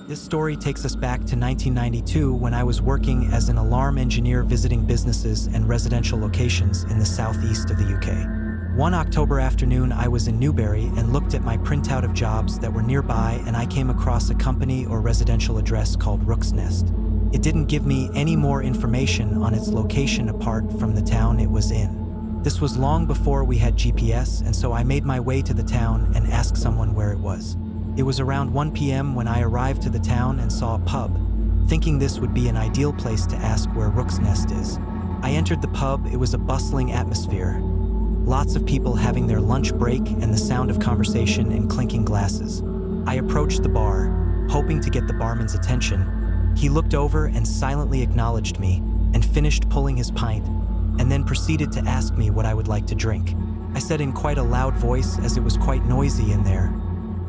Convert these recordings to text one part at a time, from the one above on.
This story takes us back to 1992 when I was working as an alarm engineer visiting businesses and residential locations in the southeast of the UK. One October afternoon, I was in Newbury and looked at my printout of jobs that were nearby, and I came across a company or residential address called Rook's Nest. It didn't give me any more information on its location apart from the town it was in. This was long before we had GPS, and so I made my way to the town and asked someone where it was. It was around 1 p.m. when I arrived to the town and saw a pub, thinking this would be an ideal place to ask where Rook's Nest is. I entered the pub. It was a bustling atmosphere. Lots of people having their lunch break and the sound of conversation and clinking glasses. I approached the bar, hoping to get the barman's attention. He looked over and silently acknowledged me and finished pulling his pint, and then proceeded to ask me what I would like to drink. I said in quite a loud voice, as it was quite noisy in there,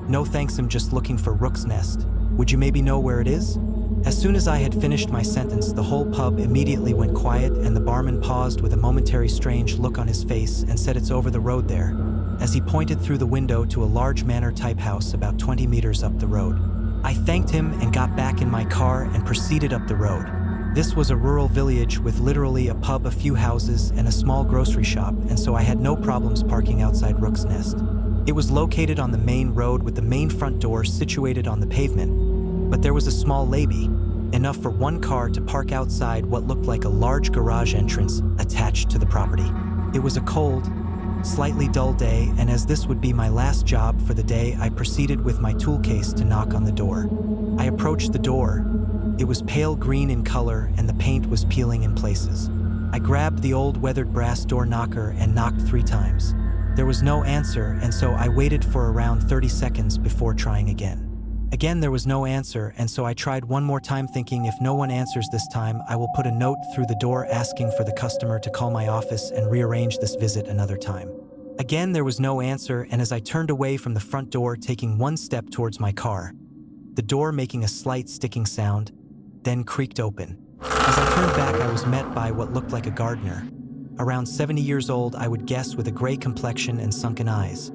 "No thanks, I'm just looking for Rook's Nest. Would you maybe know where it is?" As soon as I had finished my sentence, the whole pub immediately went quiet, and the barman paused with a momentary strange look on his face and said, "It's over the road there," as he pointed through the window to a large manor-type house about 20 meters up the road. I thanked him and got back in my car and proceeded up the road. This was a rural village with literally a pub, a few houses, and a small grocery shop, and so I had no problems parking outside Rook's Nest. It was located on the main road with the main front door situated on the pavement, but there was a small lobby, enough for one car to park outside what looked like a large garage entrance attached to the property. It was a cold, slightly dull day, and as this would be my last job for the day, I proceeded with my tool case to knock on the door. I approached the door. It was pale green in color and the paint was peeling in places. I grabbed the old weathered brass door knocker and knocked 3 times. There was no answer, and so I waited for around 30 seconds before trying again. Again, there was no answer, and so I tried one more time, thinking if no one answers this time, I will put a note through the door asking for the customer to call my office and rearrange this visit another time. Again, there was no answer, and as I turned away from the front door, taking one step towards my car, the door making a slight sticking sound, then creaked open. As I turned back, I was met by what looked like a gardener. Around 70 years old, I would guess, with a gray complexion and sunken eyes.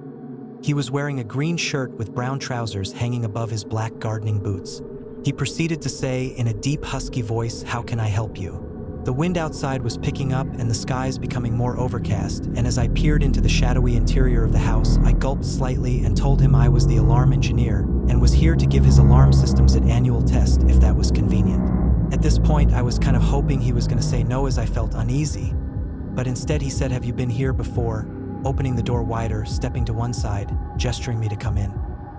He was wearing a green shirt with brown trousers hanging above his black gardening boots. He proceeded to say in a deep, husky voice, "How can I help you?" The wind outside was picking up and the skies becoming more overcast, and as I peered into the shadowy interior of the house, I gulped slightly and told him I was the alarm engineer and was here to give his alarm systems an annual test if that was convenient. At this point, I was kind of hoping he was going to say no, as I felt uneasy. But instead he said, "Have you been here before?" opening the door wider, stepping to one side, gesturing me to come in.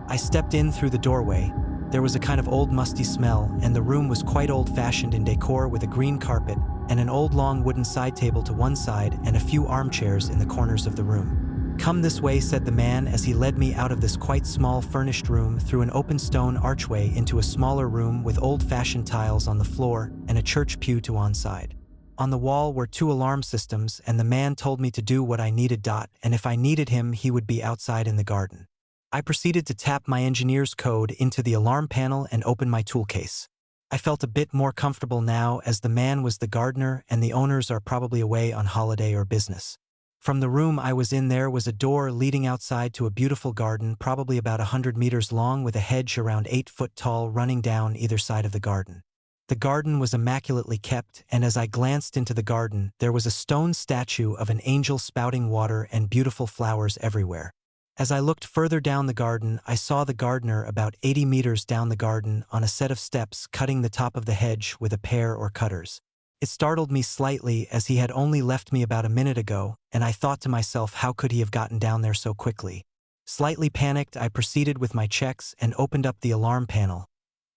I stepped in through the doorway. There was a kind of old musty smell, and the room was quite old-fashioned in decor, with a green carpet and an old long wooden side table to one side and a few armchairs in the corners of the room. "Come this way," said the man as he led me out of this quite small furnished room through an open stone archway into a smaller room with old-fashioned tiles on the floor and a church pew to one side. On the wall were 2 alarm systems, and the man told me to do what I needed, and if I needed him, he would be outside in the garden. I proceeded to tap my engineer's code into the alarm panel and open my tool case. I felt a bit more comfortable now, as the man was the gardener and the owners are probably away on holiday or business. From the room I was in, there was a door leading outside to a beautiful garden, probably about 100 meters long, with a hedge around 8 foot tall running down either side of the garden. The garden was immaculately kept, and as I glanced into the garden, there was a stone statue of an angel spouting water and beautiful flowers everywhere. As I looked further down the garden, I saw the gardener about 80 meters down the garden on a set of steps, cutting the top of the hedge with a pair or cutters. It startled me slightly, as he had only left me about a minute ago, and I thought to myself, how could he have gotten down there so quickly? Slightly panicked, I proceeded with my checks and opened up the alarm panel,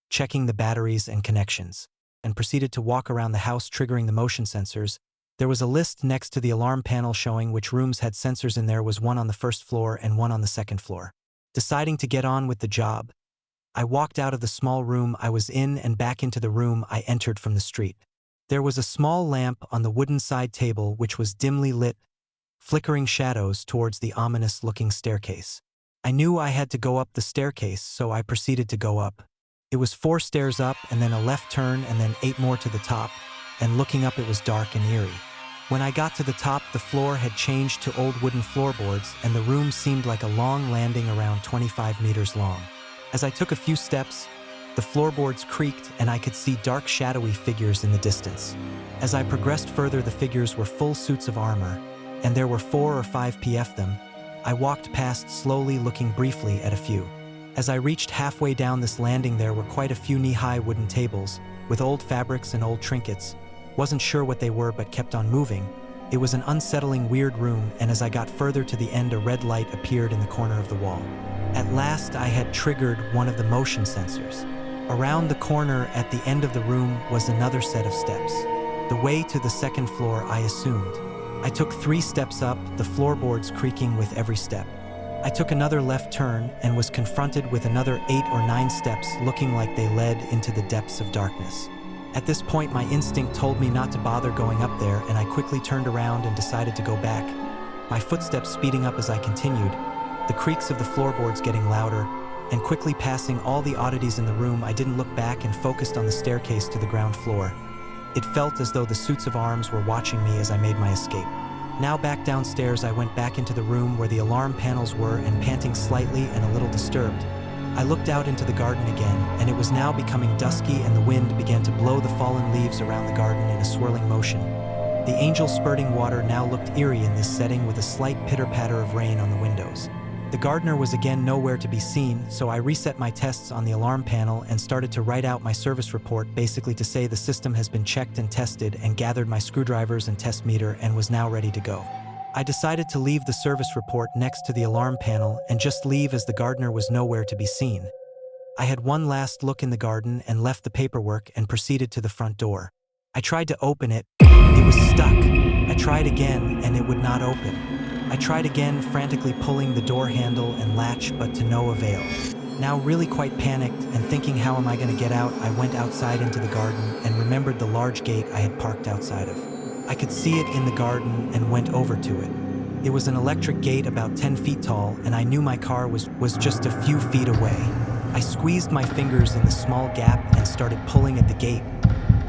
checking the batteries and connections, and proceeded to walk around the house, triggering the motion sensors. There was a list next to the alarm panel showing which rooms had sensors in. There was one on the first floor and one on the second floor. Deciding to get on with the job, I walked out of the small room I was in and back into the room I entered from the street. There was a small lamp on the wooden side table which was dimly lit, flickering shadows towards the ominous-looking staircase. I knew I had to go up the staircase, so I proceeded to go up. It was 4 stairs up and then a left turn and then 8 more to the top, and looking up it was dark and eerie. When I got to the top, the floor had changed to old wooden floorboards, and the room seemed like a long landing around 25 meters long. As I took a few steps, The floorboards creaked, and I could see dark, shadowy figures in the distance. As I progressed further, the figures were full suits of armor, and there were 4 or 5 of them. I walked past slowly, looking briefly at a few. As I reached halfway down this landing, there were quite a few knee-high wooden tables, with old fabrics and old trinkets. Wasn't sure what they were, but kept on moving. It was an unsettling, weird room, and as I got further to the end, a red light appeared in the corner of the wall. At last, I had triggered one of the motion sensors. Around the corner at the end of the room was another set of steps. The way to the second floor, I assumed. I took 3 steps up, the floorboards creaking with every step. I took another left turn and was confronted with another 8 or 9 steps, looking like they led into the depths of darkness. At this point, my instinct told me not to bother going up there, and I quickly turned around and decided to go back. My footsteps speeding up as I continued, the creaks of the floorboards getting louder, and quickly passing all the oddities in the room. I didn't look back and focused on the staircase to the ground floor. It felt as though the suits of arms were watching me as I made my escape. Now back downstairs, I went back into the room where the alarm panels were, and panting slightly and a little disturbed, I looked out into the garden again, and it was now becoming dusky, and the wind began to blow the fallen leaves around the garden in a swirling motion. The angel spurting water now looked eerie in this setting, with a slight pitter-patter of rain on the windows. The gardener was again nowhere to be seen, so I reset my tests on the alarm panel and started to write out my service report, basically to say the system has been checked and tested, and gathered my screwdrivers and test meter and was now ready to go. I decided to leave the service report next to the alarm panel and just leave, as the gardener was nowhere to be seen. I had one last look in the garden and left the paperwork and proceeded to the front door. I tried to open it. It was stuck. I tried again and it would not open. I tried again, frantically pulling the door handle and latch, but to no avail. Now really quite panicked and thinking, how am I going to get out, I went outside into the garden and remembered the large gate I had parked outside of. I could see it in the garden and went over to it. It was an electric gate about 10 feet tall, and I knew my car was just a few feet away. I squeezed my fingers in the small gap and started pulling at the gate.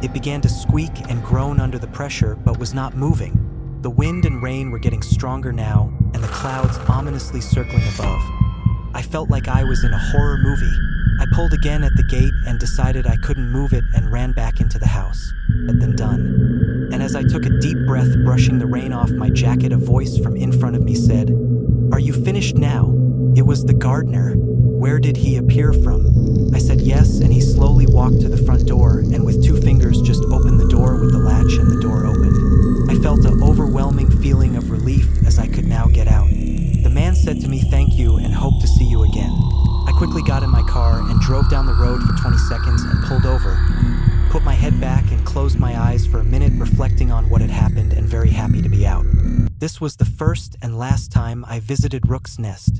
It began to squeak and groan under the pressure, but was not moving. The wind and rain were getting stronger now, and the clouds ominously circling above. I felt like I was in a horror movie. I pulled again at the gate and decided I couldn't move it and ran back into the house. Had been done. And as I took a deep breath, brushing the rain off my jacket, a voice from in front of me said, "Are you finished now?" It was the gardener. Where did he appear from? I said yes, and he slowly walked to the front door and with 2 fingers just opened the door with the latch, and the door opened. I felt an overwhelming feeling of relief as I could now get out. The man said to me, "Thank you and hope to see you again." I quickly got in my car and drove down the road for 20 seconds and pulled over. Put my head back and closed my eyes for a minute, reflecting on what had happened and very happy to be out. This was the first and last time I visited Rook's Nest.